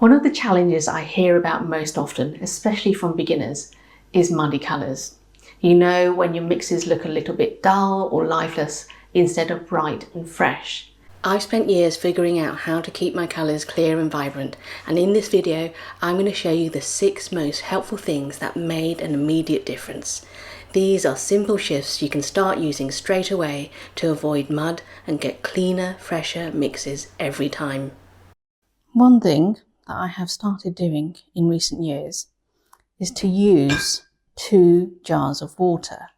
One of the challenges I hear about most often, especially from beginners, is muddy colours. You know, when your mixes look a little bit dull or lifeless instead of bright and fresh. I've spent years figuring out how to keep my colours clear and vibrant, and in this video I'm going to show you the 6 most helpful things that made an immediate difference. These are simple shifts you can start using straight away to avoid mud and get cleaner, fresher mixes every time. One thing that I have started doing in recent years is to use 2 jars of water.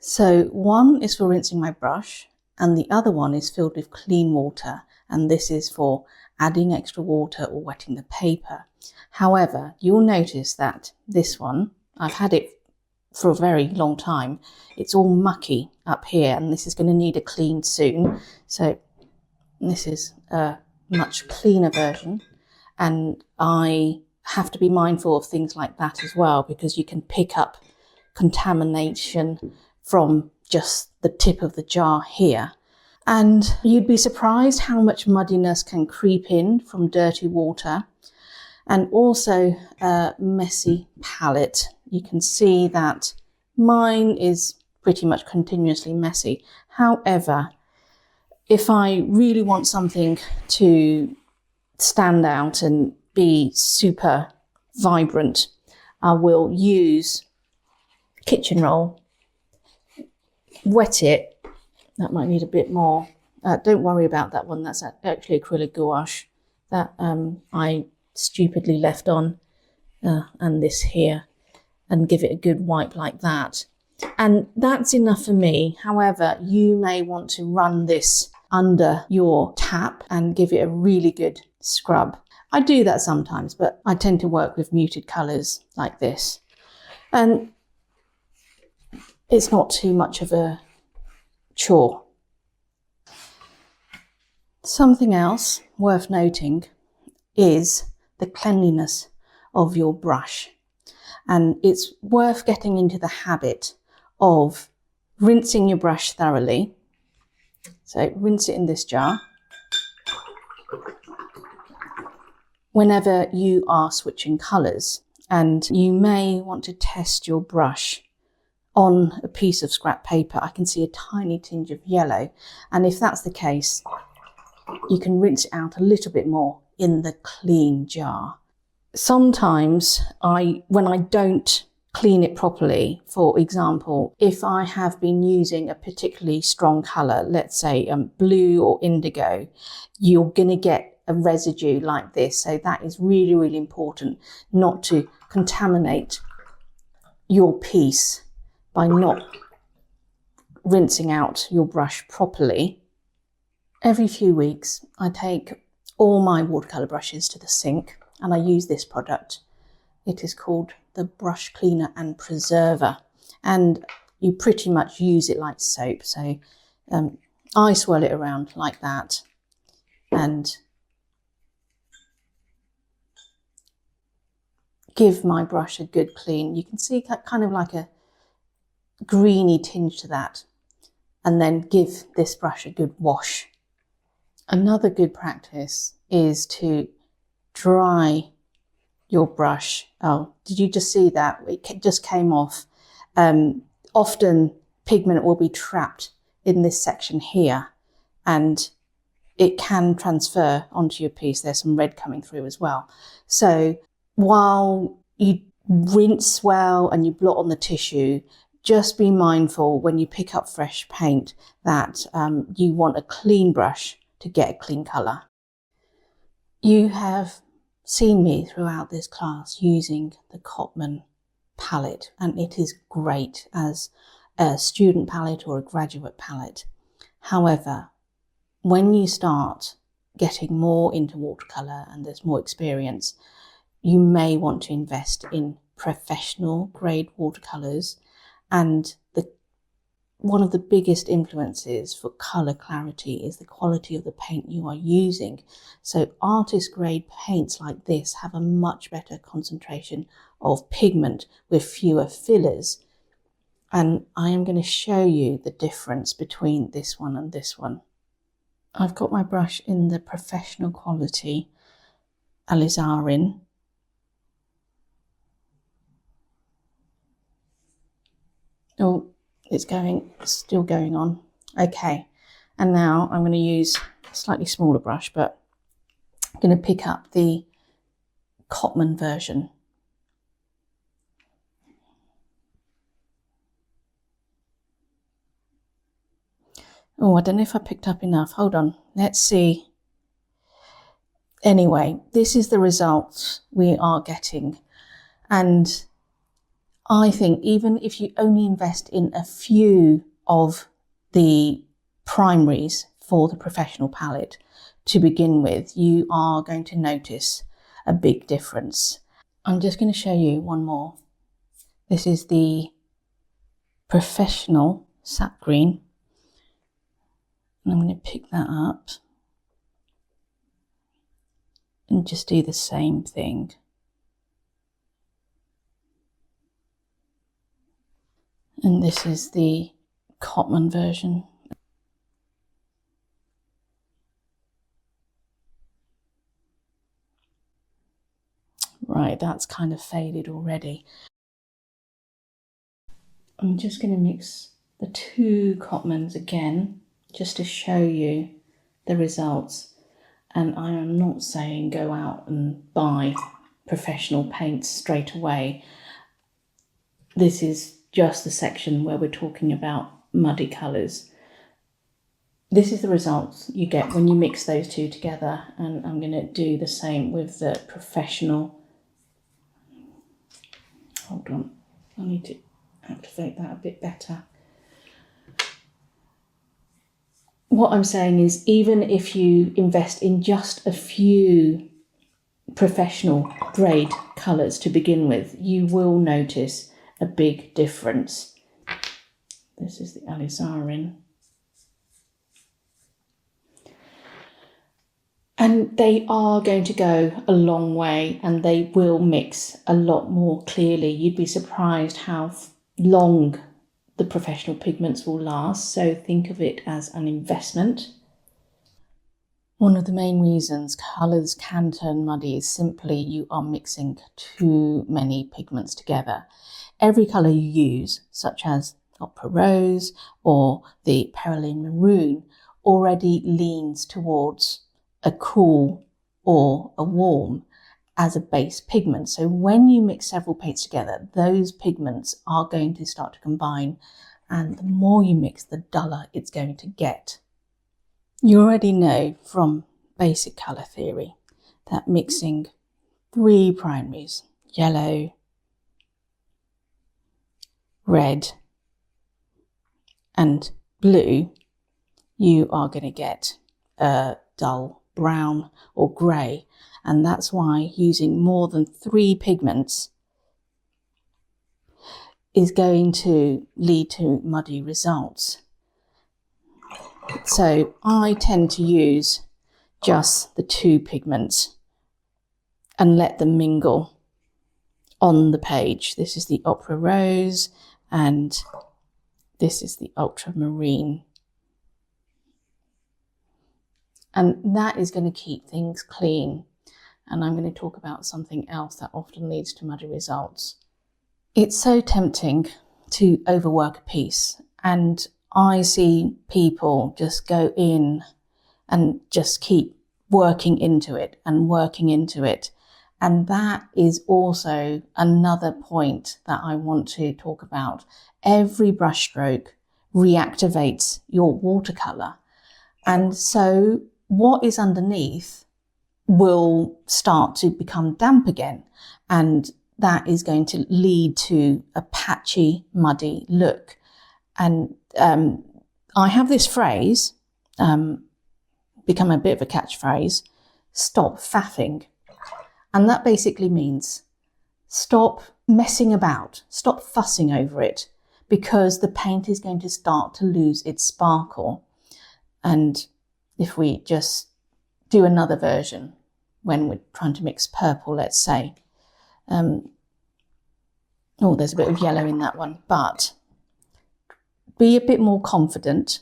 So one is for rinsing my brush and the other one is filled with clean water, and this is for adding extra water or wetting the paper. However, you'll notice that this one, I've had it for a very long time, it's all mucky up here and this is going to need a clean soon. So this is a much cleaner version, and I have to be mindful of things like that as well, because you can pick up contamination from just the tip of the jar here. And you'd be surprised how much muddiness can creep in from dirty water. And also a messy palette. You can see that mine is pretty much continuously messy. However, if I really want something to stand out and be super vibrant, I will use kitchen roll, wet it. That might need a bit more. Don't worry about that one. That's actually acrylic gouache that I stupidly left on, and this here, and give it a good wipe like that. And that's enough for me. However, you may want to run this under your tap and give it a really good scrub. I do that sometimes, but I tend to work with muted colours like this. And it's not too much of a chore. Something else worth noting is the cleanliness of your brush. And it's worth getting into the habit of rinsing your brush thoroughly. So rinse it in this jar. Whenever you are switching colours, and you may want to test your brush on a piece of scrap paper. I can see a tiny tinge of yellow, and if that's the case, you can rinse it out a little bit more in the clean jar. Sometimes when I don't clean it properly, for example, if I have been using a particularly strong colour, let's say blue or indigo, you're going to get a residue like this. So that is really, really important not to contaminate your piece by not rinsing out your brush properly. Every few weeks, I take all my watercolour brushes to the sink and I use this product. It is called the Brush Cleaner and Preserver, and you pretty much use it like soap. So I swirl it around like that and give my brush a good clean. You can see kind of like a greeny tinge to that, and then give this brush a good wash. Another good practice is to dry your brush. Oh, did you just see that? It just came off. Often pigment will be trapped in this section here, and it can transfer onto your piece. There's some red coming through as well. So while you rinse well and you blot on the tissue, just be mindful when you pick up fresh paint that you want a clean brush to get a clean colour. You have seen me throughout this class using the Cotman palette, and it is great as a student palette or a graduate palette. However, when you start getting more into watercolour and there's more experience, you may want to invest in professional grade watercolours. And one of the biggest influences for colour clarity is the quality of the paint you are using. So artist grade paints like this have a much better concentration of pigment with fewer fillers. And I am going to show you the difference between this one and this one. I've got my brush in the professional quality alizarin. Oh, it's still going on. Okay, and now I'm going to use a slightly smaller brush, but I'm going to pick up the Cotman version. Oh, I don't know if I picked up enough. Hold on, let's see. Anyway, this is the results we are getting. And I think even if you only invest in a few of the primaries for the professional palette to begin with, you are going to notice a big difference. I'm just going to show you one more. This is the professional sap green. And I'm going to pick that up and just do the same thing. And this is the Cotman version. Right, that's kind of faded already. I'm just going to mix the two Cotmans again, just to show you the results. And I am not saying go out and buy professional paints straight away. This is just the section where we're talking about muddy colours. This is the results you get when you mix those two together, and I'm going to do the same with the professional. Hold on, I need to activate that a bit better. What I'm saying is, even if you invest in just a few professional grade colours to begin with, you will notice a big difference. This is the alizarin. And they are going to go a long way, and they will mix a lot more clearly. You'd be surprised how long the professional pigments will last, so think of it as an investment. One of the main reasons colours can turn muddy is simply you are mixing too many pigments together. Every colour you use, such as Opera Rose or the Perylene Maroon, already leans towards a cool or a warm as a base pigment. So when you mix several paints together, those pigments are going to start to combine, and the more you mix, the duller it's going to get. You already know from basic colour theory that mixing 3 primaries, yellow, red and blue, you are going to get a dull brown or grey, and that's why using more than 3 pigments is going to lead to muddy results. So I tend to use just the 2 pigments and let them mingle on the page. This is the Opera Rose and this is the Ultramarine. And that is going to keep things clean. And I'm going to talk about something else that often leads to muddy results. It's so tempting to overwork a piece, and I see people just go in and just keep working into it and working into it. And that is also another point that I want to talk about. Every brushstroke reactivates your watercolour. And so what is underneath will start to become damp again. And that is going to lead to a patchy, muddy look. And I have this phrase, become a bit of a catchphrase, stop faffing. And that basically means stop messing about, stop fussing over it, because the paint is going to start to lose its sparkle. And if we just do another version, when we're trying to mix purple, let's say, oh, there's a bit of yellow in that one, but be a bit more confident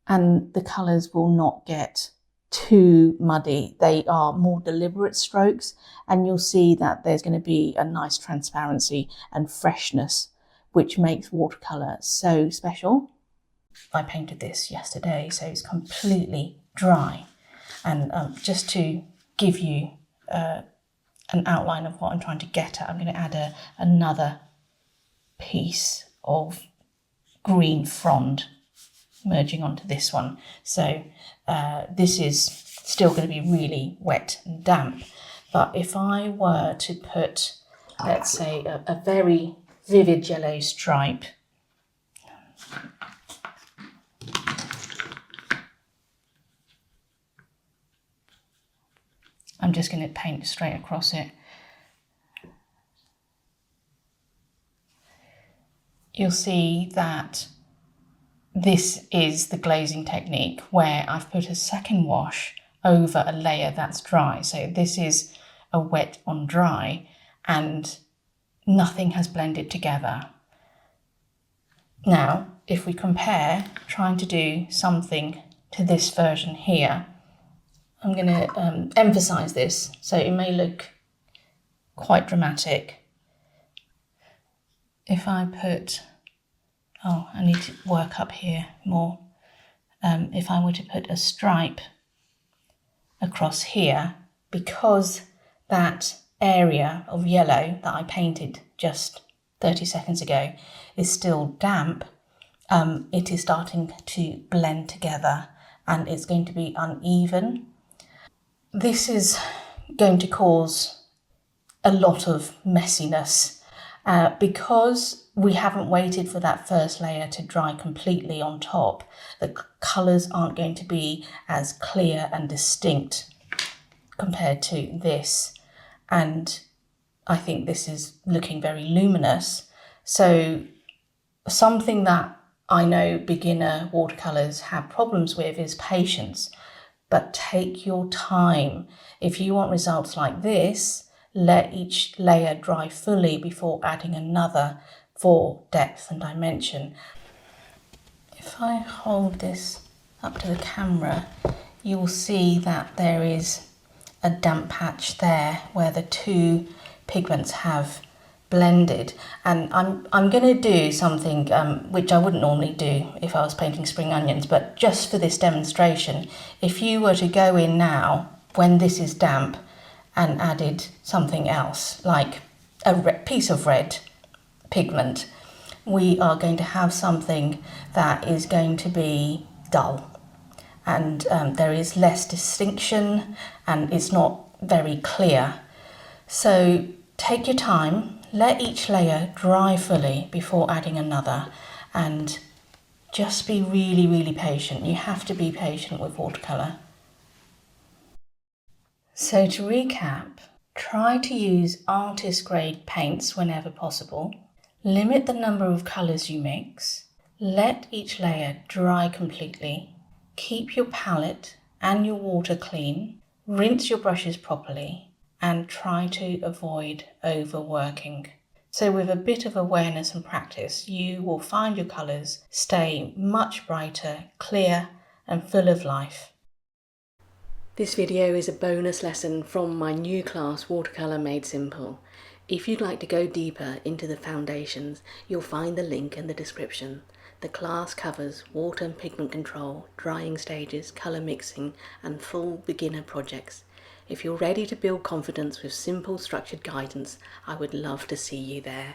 and the colours will not get too muddy. They are more deliberate strokes, and you'll see that there's going to be a nice transparency and freshness, which makes watercolour so special. I painted this yesterday, so it's completely dry. And just to give you an outline of what I'm trying to get at, I'm going to add another piece of green frond merging onto this one. So this is still going to be really wet and damp. But if I were to put, let's say, a very vivid yellow stripe, I'm just going to paint straight across it. You'll see that this is the glazing technique where I've put a second wash over a layer that's dry. So this is a wet on dry and nothing has blended together. Now, if we compare, trying to do something to this version here, I'm going to emphasize this, so it may look quite dramatic. If I put, I need to work up here more. If I were to put a stripe across here, because that area of yellow that I painted just 30 seconds ago is still damp, it is starting to blend together and it's going to be uneven. This is going to cause a lot of messiness because we haven't waited for that first layer to dry completely on top. The colours aren't going to be as clear and distinct compared to this, and I think this is looking very luminous. So something that I know beginner watercolours have problems with is patience. But take your time. If you want results like this, let each layer dry fully before adding another for depth and dimension. If I hold this up to the camera, you will see that there is a damp patch there where the two pigments have blended, and I'm going to do something which I wouldn't normally do if I was painting spring onions, but just for this demonstration, if you were to go in now when this is damp and added something else like a piece of red pigment, we are going to have something that is going to be dull, and there is less distinction and it's not very clear. So take your time. Let each layer dry fully before adding another, and just be really, really patient. You have to be patient with watercolour. So to recap, try to use artist grade paints whenever possible. Limit the number of colours you mix. Let each layer dry completely. Keep your palette and your water clean. Rinse your brushes properly, and try to avoid overworking. So with a bit of awareness and practice, you will find your colours stay much brighter, clear and full of life. This video is a bonus lesson from my new class, Watercolour Made Simple. If you'd like to go deeper into the foundations, you'll find the link in the description. The class covers water and pigment control, drying stages, colour mixing and full beginner projects. If you're ready to build confidence with simple structured guidance, I would love to see you there.